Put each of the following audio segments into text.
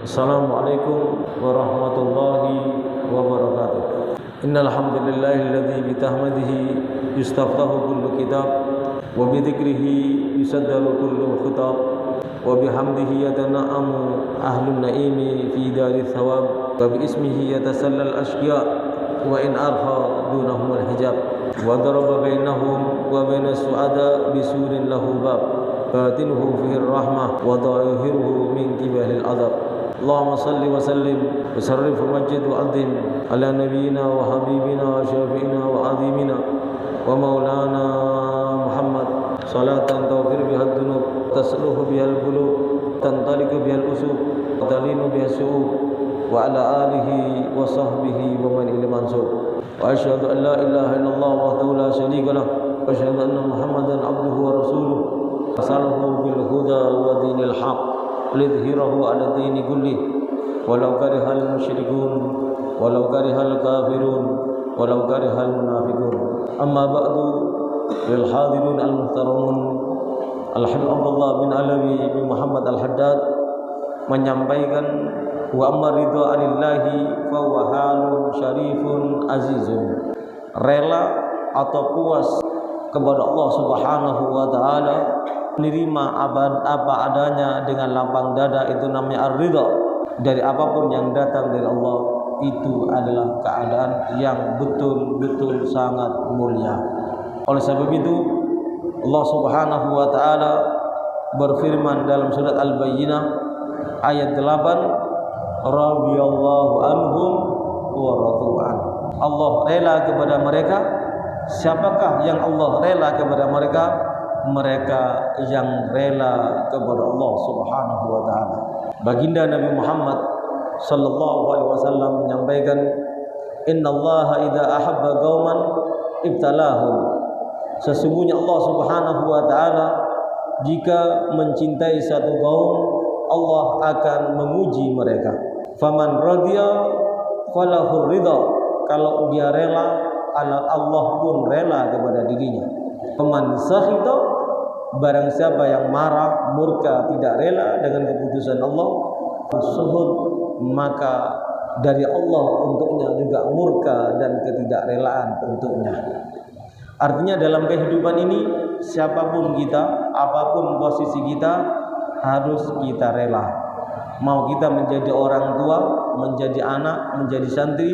Assalamualaikum warahmatullahi wabarakatuh. Innal hamdalillahilladzi bi tahmadihi yustaftahu kullu kitab wa bi dzikrihi yusaddaru kullu khitab wa bihamdihi yatana'amu ahlun na'imi fi darith thawab wa bi ismihi yatasallal ashqiya wa in arha dunahum al-hijab wa daraba bainahum wa bainas su'ada bisurin lahu bab batinuhu fihi ar-rahmah wa dhahiruhu min qibalil adab. Allahumma salli wa sallim wa sarrif wa majid wa azim ala nabiyyina wa habibina wa syafi'ina wa azimina wa maulana Muhammad salatan taghfir biha ad-dunub tasluhu biha al-qulub tantaliku biha al-usub wa talinu biha as-su'ub wa ala alihi wa sahbihi wa man ila mansub wa asyhadu an la ilaha illallah wahdahu la syarika lah wa asyhadu anna Muhammadan abduhu wa rasuluh arsalahu bil huda wa dinil haqq lidhhirahu ala dini kullih walau karihal musyrikun walau karihal kafirun walau karihal munafiqun. Amma ba'du, lil hadirin al muhtaramun, Alhamdulillah bin Alawi bin Muhammad al-Haddad menyampaikan wa amma ridha anillahi fa huwa halun syarifun azizun. Rela atau puas kepada Allah Subhanahu wa taala, menerima apa adanya dengan lapang dada, itu namanya ar-ridha. Dari apapun yang datang dari Allah, itu adalah keadaan yang betul-betul sangat mulia. Oleh sebab itu Allah Subhanahu wa taala berfirman dalam surat Al-Bayyinah ayat 8, radhiyallahu anhum wa radu an. Allah rela kepada mereka. Siapakah yang Allah rela kepada mereka? Mereka yang rela kepada Allah Subhanahu wa taala. Baginda Nabi Muhammad sallallahu alaihi wasallam menyampaikan, innallaha idza ahabba qauman ibtalahum. Sesungguhnya Allah Subhanahu wa taala jika mencintai satu kaum, Allah akan menguji mereka. Faman radiya falahu ridha. Kalau dia rela, Allah pun rela kepada dirinya. Faman sakhita, barang siapa yang marah, murka, tidak rela dengan keputusan Allah, suhud, maka dari Allah untuknya juga murka dan ketidakrelaan untuknya. Artinya dalam kehidupan ini, siapapun kita, apapun posisi kita, harus kita rela. Mau kita menjadi orang tua, menjadi anak, menjadi santri,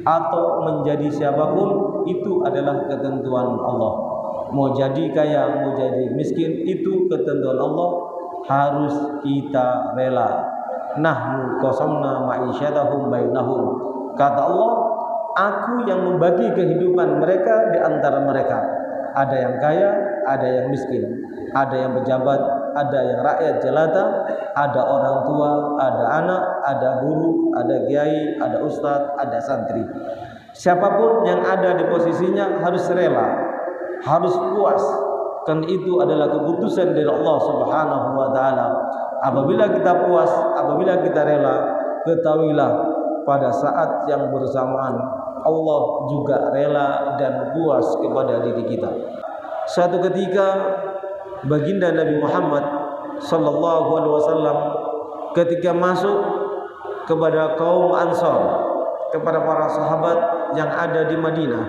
atau menjadi siapapun, itu adalah ketentuan Allah. Mau jadi kaya, mau jadi miskin, itu ketentuan Allah, harus kita rela. Nahnu qasamna ma'isyatahum bainahum. Kata Allah, aku yang membagi kehidupan mereka di antara mereka. Ada yang kaya, ada yang miskin, ada yang pejabat, ada yang rakyat jelata, ada orang tua, ada anak, ada guru, ada kiai, ada ustadz, ada santri. Siapapun yang ada di posisinya harus rela, harus puas, kan itu adalah keputusan dari Allah Subhanahu wa taala. Apabila kita puas, apabila kita rela, ketahuilah pada saat yang bersamaan Allah juga rela dan puas kepada diri kita. Suatu ketika baginda Nabi Muhammad sallallahu alaihi wasallam ketika masuk kepada kaum Ansar, kepada para sahabat yang ada di Madinah,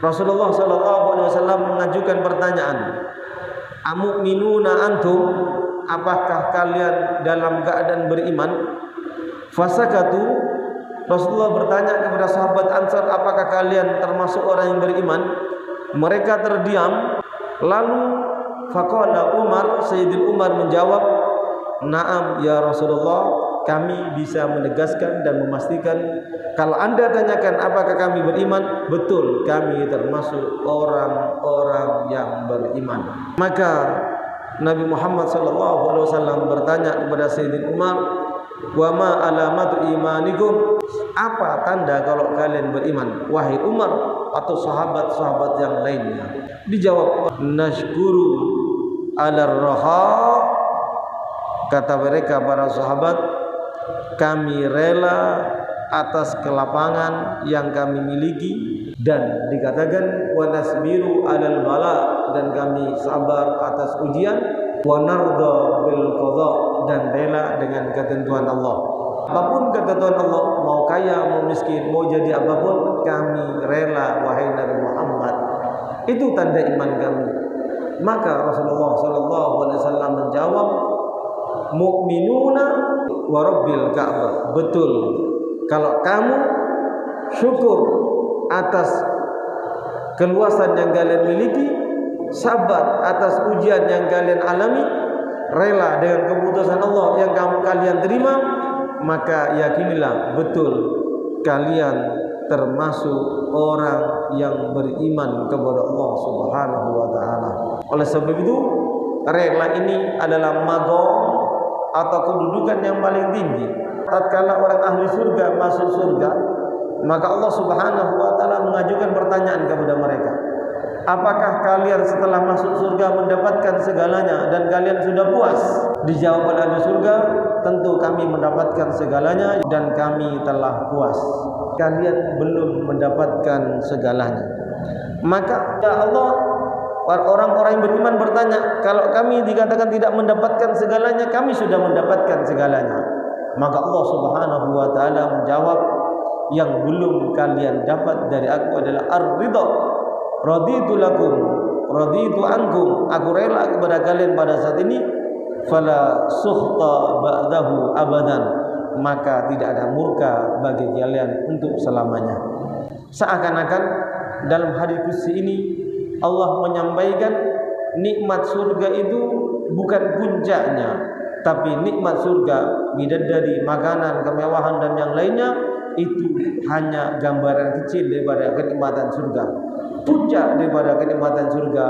Rasulullah sallallahu alaihi wasallam mengajukan pertanyaan, "Amu'minuna antum?" Apakah kalian dalam keadaan beriman? Fasakatu. Rasulullah bertanya kepada sahabat Ansar, apakah kalian termasuk orang yang beriman? Mereka terdiam. Lalu faqala Umar, Sayyidina Umar menjawab, "Na'am ya Rasulullah, kami bisa menegaskan dan memastikan kalau Anda tanyakan apakah kami beriman, betul, kami termasuk orang-orang yang beriman." Maka Nabi Muhammad SAW bertanya kepada Sayyidina Umar, "Wa ma alamatu imanikum?" Apa tanda kalau kalian beriman, wahai Umar atau sahabat-sahabat yang lainnya? Dijawab, "Nashkuru 'alar raha." Kata mereka para sahabat, kami rela atas kelapangan yang kami miliki, dan dikatakan wa nasbiru 'alal bala, dan kami sabar atas ujian, wa narda bil qada, dan rela dengan ketentuan Allah. Apapun kata Tuhan Allah, mau kaya, mau miskin, mau jadi apapun, kami rela wahai Nabi Muhammad. Itu tanda iman kami. Maka Rasulullah SAW menjawab, mu'minuna wa rabbil Ka'bah. Betul, kalau kamu syukur atas keluasan yang kalian miliki, sabar atas ujian yang kalian alami, rela dengan keputusan Allah yang kalian terima, maka yakinilah betul kalian termasuk orang yang beriman kepada Allah Subhanahu wa taala. Oleh sebab itu, rela ini adalah maqam atau kedudukan yang paling tinggi. Tatkala orang ahli surga masuk surga, maka Allah Subhanahu wa taala mengajukan pertanyaan kepada mereka. Apakah kalian setelah masuk surga mendapatkan segalanya dan kalian sudah puas? Dijawab oleh ahli surga, tentu kami mendapatkan segalanya dan kami telah puas. Kalian belum mendapatkan segalanya. Maka ya Allah, orang-orang yang beriman bertanya, kalau kami dikatakan tidak mendapatkan segalanya, kami sudah mendapatkan segalanya. Maka Allah Subhanahu wa taala menjawab, yang belum kalian dapat dari aku adalah ar-ridha. Raditu lakum, raditu ankum. Aku rela kepada kalian pada saat ini. Fala sukhta ba'dahu abadan. Maka tidak ada murka bagi kalian untuk selamanya. Seakan-akan dalam hadis qudsi ini Allah menyampaikan nikmat surga itu bukan puncaknya, tapi nikmat surga, bidadari, makanan, kemewahan dan yang lainnya itu hanya gambaran kecil daripada kenikmatan surga. Puncak daripada kenikmatan surga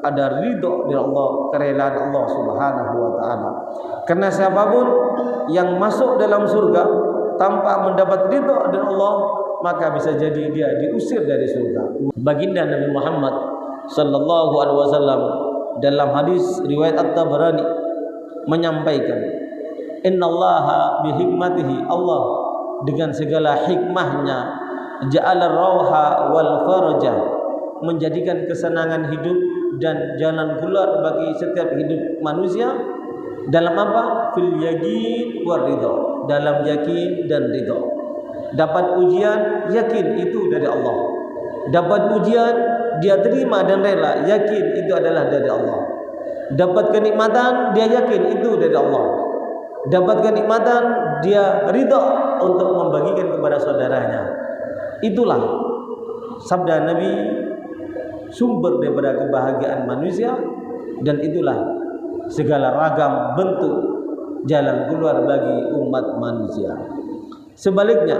ada ridho dari Allah, kerelaan Allah Subhanahu wa taala. Karena siapapun yang masuk dalam surga tanpa mendapat ridho dari Allah, maka bisa jadi dia diusir dari surga. Baginda Nabi Muhammad sallallahu alaihi wasallam dalam hadis riwayat At-Tabarani menyampaikan, innallaha bihikmatihi, Allah dengan segala hikmahnya, ja'ala rauha wal faraja, menjadikan kesenangan hidup dan jalan keluar bagi setiap hidup manusia. Dalam apa? Fil yaqin war ridha, dalam yakin dan ridha. Dapat ujian, yakin itu dari Allah. Dapat ujian, dia terima dan rela, yakin itu adalah dari Allah. Dapat kenikmatan, dia yakin itu dari Allah. Dapat kenikmatan, dia ridha untuk membagikan kepada saudaranya. Itulah sabda Nabi, sumber daripada kebahagiaan manusia, dan itulah segala ragam bentuk jalan keluar bagi umat manusia. Sebaliknya,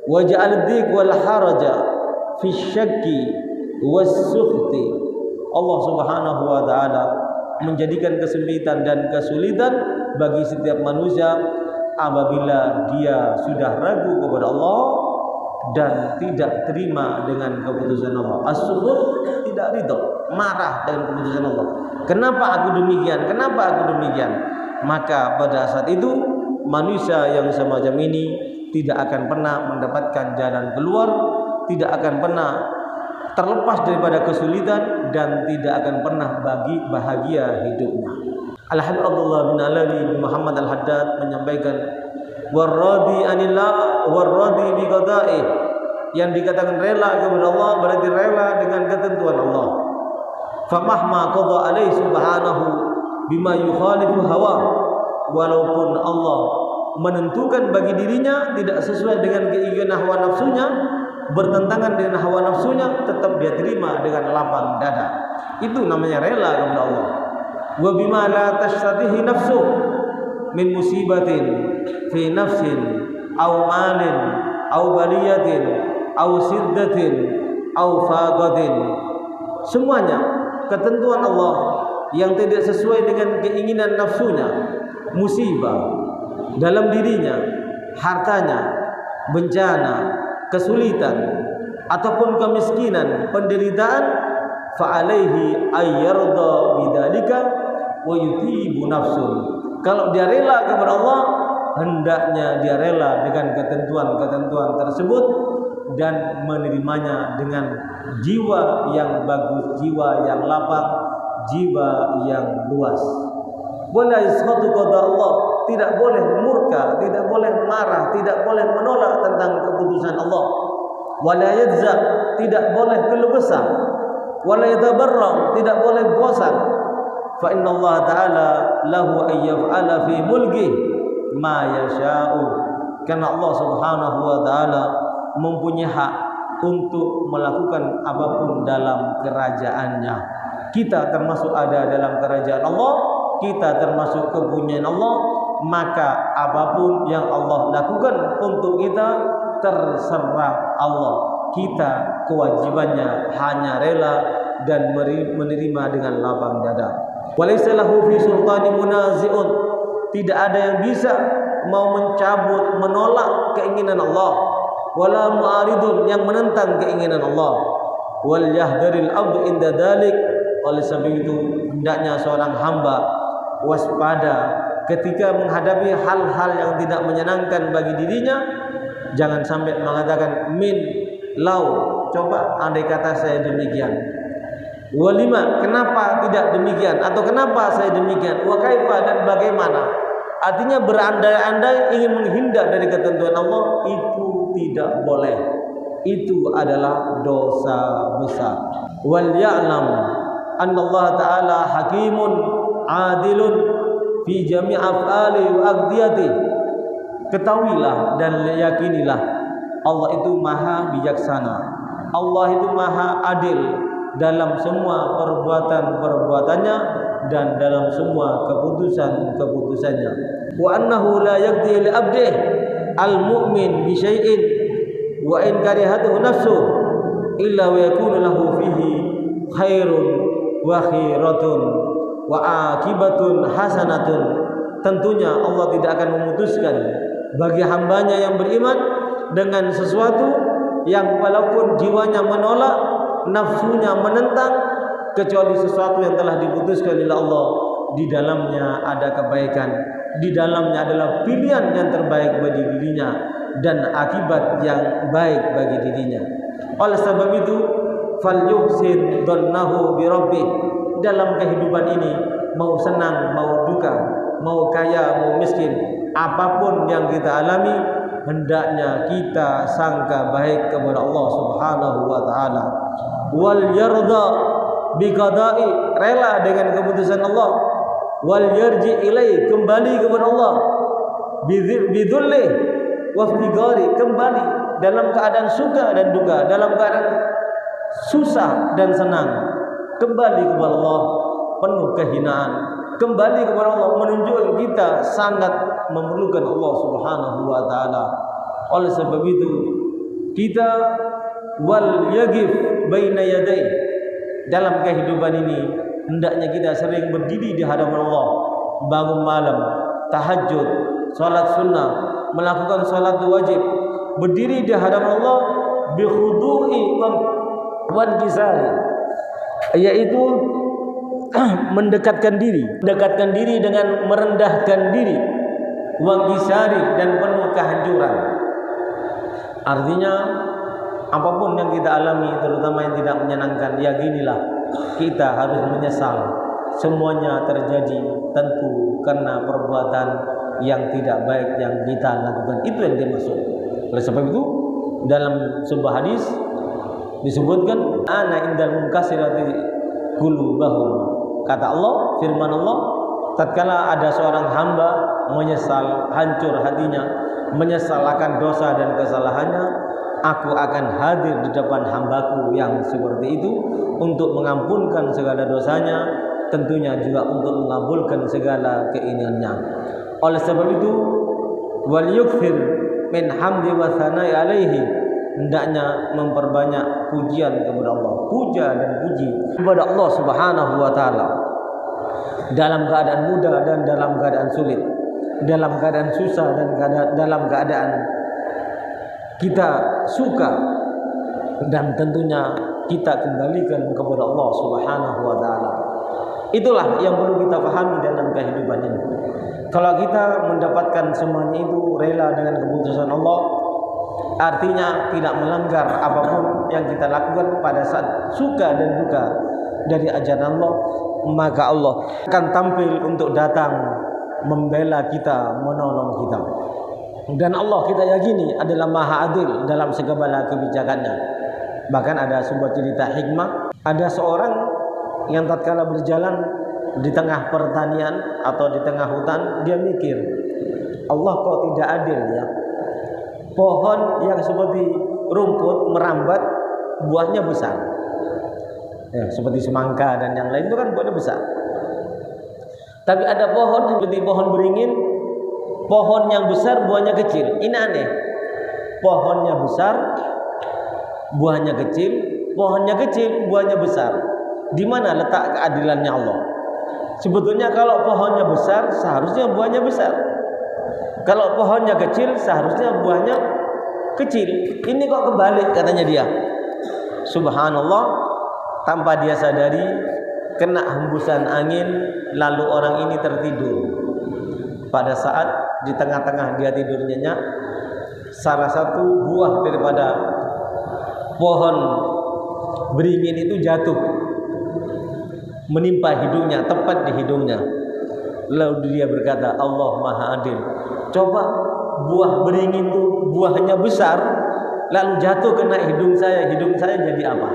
waja'al dhiq wal haraja fi syakki was sukhti, Allah Subhanahu wa taala menjadikan kesempitan dan kesulitan bagi setiap manusia apabila dia sudah ragu kepada Allah dan tidak terima dengan keputusan Allah. As-sukhut, tidak ridha, marah dengan keputusan Allah. Kenapa aku demikian? Kenapa aku demikian? Maka pada saat itu manusia yang semacam ini tidak akan pernah mendapatkan jalan keluar, tidak akan pernah terlepas daripada kesulitan, dan tidak akan pernah bagi bahagia hidupnya. Al-Habib Abdullah bin Alawi bin Muhammad Al-Haddad menyampaikan, warradi anillah warradi bi qada'i, yang dikatakan rela kepada Allah berarti rela dengan ketentuan Allah. Famahma qada alaihi subhanahu bima yukhalifu hawa, walaupun Allah menentukan bagi dirinya tidak sesuai dengan keinginan hawa nafsunya, bertentangan dengan hawa nafsunya, tetap dia terima dengan lapang dada. Itu namanya rela kepada Allah. Wa bima la tashtatihi nafsu min musibatin fi nafsin aw malin aw baliyatin aw siddatin aw faqatin, semuanya ketentuan Allah yang tidak sesuai dengan keinginan nafsunya, musibah dalam dirinya, hartanya, bencana, kesulitan ataupun kemiskinan, penderitaan, fa'alaihi ayyarda bidzalika wa yutibu nafsun. Kalau dia rela kepada Allah, hendaknya dia rela dengan ketentuan-ketentuan tersebut dan menerimanya dengan jiwa yang bagus, jiwa yang lapang, jiwa yang luas. Wala yaskhatu qada Allah tidak boleh murka, tidak boleh marah, tidak boleh menolak tentang keputusan Allah. Wala yajza, tidak boleh keluh kesah. Wala yatabarra, tidak boleh bosan. Fa inna Allah Ta'ala lahu an yaf'ala fi mulki ma yasha'u. Karena Allah Subhanahu wa taala mempunyai hak untuk melakukan apapun dalam kerajaannya. Kita termasuk ada dalam kerajaan Allah, kita termasuk kepunyaan Allah, maka apapun yang Allah lakukan untuk kita terserah Allah. Kita kewajibannya hanya rela dan menerima dengan lapang dada. Walaysa lahu fi sultani munazi'un, tidak ada yang bisa mau mencabut, menolak keinginan Allah, wala mu'aridun, yang menentang keinginan Allah. Wal yahdharil abdu inda dzalik, oleh sebab itu hendaknya seorang hamba waspada ketika menghadapi hal-hal yang tidak menyenangkan bagi dirinya. Jangan sampai mengatakan min lau, coba andai kata saya demikian, walima, kenapa tidak demikian, atau kenapa saya demikian, wa kaifa, dan bagaimana. Artinya berandai-andai ingin menghindar dari ketentuan Allah, itu tidak boleh. Itu adalah dosa besar. Wal ya'lam anna Allah Ta'ala hakimun adilun fi jami' af'ali wa aqdiyati. Ketahuilah dan yakinilah Allah itu maha bijaksana, Allah itu maha adil dalam semua perbuatan-perbuatannya dan dalam semua keputusan-keputusannya. Wa annahu la yaqdi li abdih al-mu'min bi syai'in wa in karihatuhu nafsuh illa wa yakunu lahu fihi khairun wa khiratun wa akibatun hasanatun. Tentunya Allah tidak akan memutuskan bagi hambanya yang beriman dengan sesuatu yang walaupun jiwanya menolak, nafsunya menentang, kecuali sesuatu yang telah diputuskan oleh Allah. Di dalamnya ada kebaikan, di dalamnya adalah pilihan yang terbaik bagi dirinya dan akibat yang baik bagi dirinya. Oleh sebab itu, falyuhsin dhannahu bi rabbih. Dalam kehidupan ini, mau senang, mau duka, mau kaya, mau miskin, apapun yang kita alami, hendaknya kita sangka baik kepada Allah Subhanahu wa taala. Wal yarda bi qada'i, rela dengan keputusan Allah. Wal yarji ilai, kembali kepada Allah. Bidzulli wa iftigari, kembali dalam keadaan suka dan duka, dalam keadaan susah dan senang, kembali kepada Allah penuh kehinaan, kembali kepada Allah menunjukkan kita sangat memerlukan Allah Subhanahu wa taala. Oleh sebab itu kita wal yagif baina yadai, dalam kehidupan ini hendaknya kita sering berdiri di hadapan Allah, bangun malam, tahajud, salat sunnah, melakukan salat wajib, berdiri di hadapan Allah bi khudu'i wan kisari, yaitu mendekatkan diri dengan merendahkan diri, wangisari, dan penuh kehancuran. Artinya apapun yang kita alami, terutama yang tidak menyenangkan, yakinilah kita harus menyesal. Semuanya terjadi tentu karena perbuatan yang tidak baik yang kita lakukan. Itu yang dimaksud. Oleh sebab itu dalam sebuah hadis disebutkan ana indal munkasirati qulubahum. Kata Allah, firman Allah, tatkala ada seorang hamba menyesal, hancur hatinya, menyesal akan dosa dan kesalahannya, aku akan hadir di depan hambaku yang seperti itu untuk mengampunkan segala dosanya, tentunya juga untuk mengabulkan segala keinginannya. Oleh sebab itu, wal yukthir min hamdi wa tsana'i alaihi, hendaknya memperbanyak pujian kepada Allah, puja dan puji kepada Allah Subhanahu wa taala dalam keadaan mudah dan dalam keadaan sulit, dalam keadaan susah dan dalam keadaan kita suka, dan tentunya kita kembalikan kepada Allah Subhanahu wa taala. Itulah yang perlu kita pahami dalam kehidupan ini. Kalau kita mendapatkan semuanya itu rela dengan keputusan Allah, artinya tidak melanggar apapun yang kita lakukan pada saat suka dan duka dari ajaran Allah, maka Allah akan tampil untuk datang membela kita, menolong kita. Dan Allah kita yakini adalah maha adil dalam segala kebijakannya. Bahkan ada sebuah cerita hikmah, ada seorang yang tatkala berjalan di tengah pertanian atau di tengah hutan, dia mikir, Allah kok tidak adil ya, pohon yang seperti rumput merambat buahnya besar ya, seperti semangka dan yang lain itu kan buahnya besar. Tapi ada pohon seperti pohon beringin, pohon yang besar buahnya kecil. Ini aneh, pohonnya besar buahnya kecil, pohonnya kecil buahnya besar. Di mana letak keadilannya Allah? Sebetulnya kalau pohonnya besar seharusnya buahnya besar, kalau pohonnya kecil seharusnya buahnya kecil. Ini kok kebalik katanya dia. Subhanallah, tanpa dia sadari kena hembusan angin, lalu orang ini tertidur. Pada saat di tengah-tengah dia tidur nyenyak, salah satu buah daripada pohon beringin itu jatuh menimpa hidungnya, tepat di hidungnya. Lalu dia berkata, Allah maha adil. Coba buah beringin itu buahnya besar, lalu jatuh kena hidung saya jadi apa?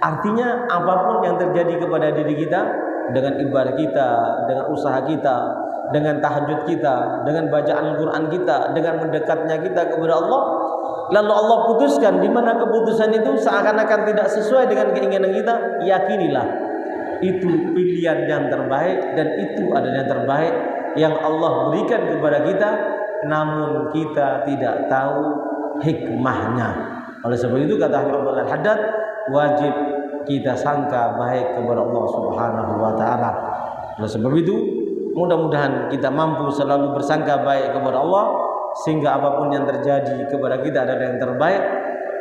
Artinya apapun yang terjadi kepada diri kita, dengan ibadah kita, dengan usaha kita, dengan tahajud kita, dengan bacaan Al-Quran kita, dengan mendekatnya kita kepada Allah, lalu Allah putuskan di mana keputusan itu seakan-akan tidak sesuai dengan keinginan kita, yakinilah itu pilihan yang terbaik dan itu adalah yang terbaik yang Allah berikan kepada kita, namun kita tidak tahu hikmahnya. Oleh sebab itu kata Habib Abdul Haddad, wajib kita sangka baik kepada Allah Subhanahu wa taala. Oleh sebab itu mudah-mudahan kita mampu selalu bersangka baik kepada Allah, sehingga apapun yang terjadi kepada kita adalah yang terbaik.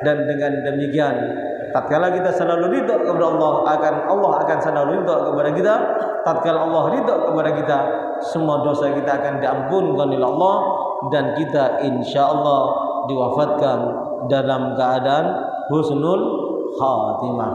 Dan dengan demikian tatkala kita selalu ridha kepada Allah akan selalu ridha kepada kita. Tatkala Allah ridha kepada kita, semua dosa kita akan diampunkan oleh Allah dan kita insyaallah diwafatkan dalam keadaan husnul khatimah.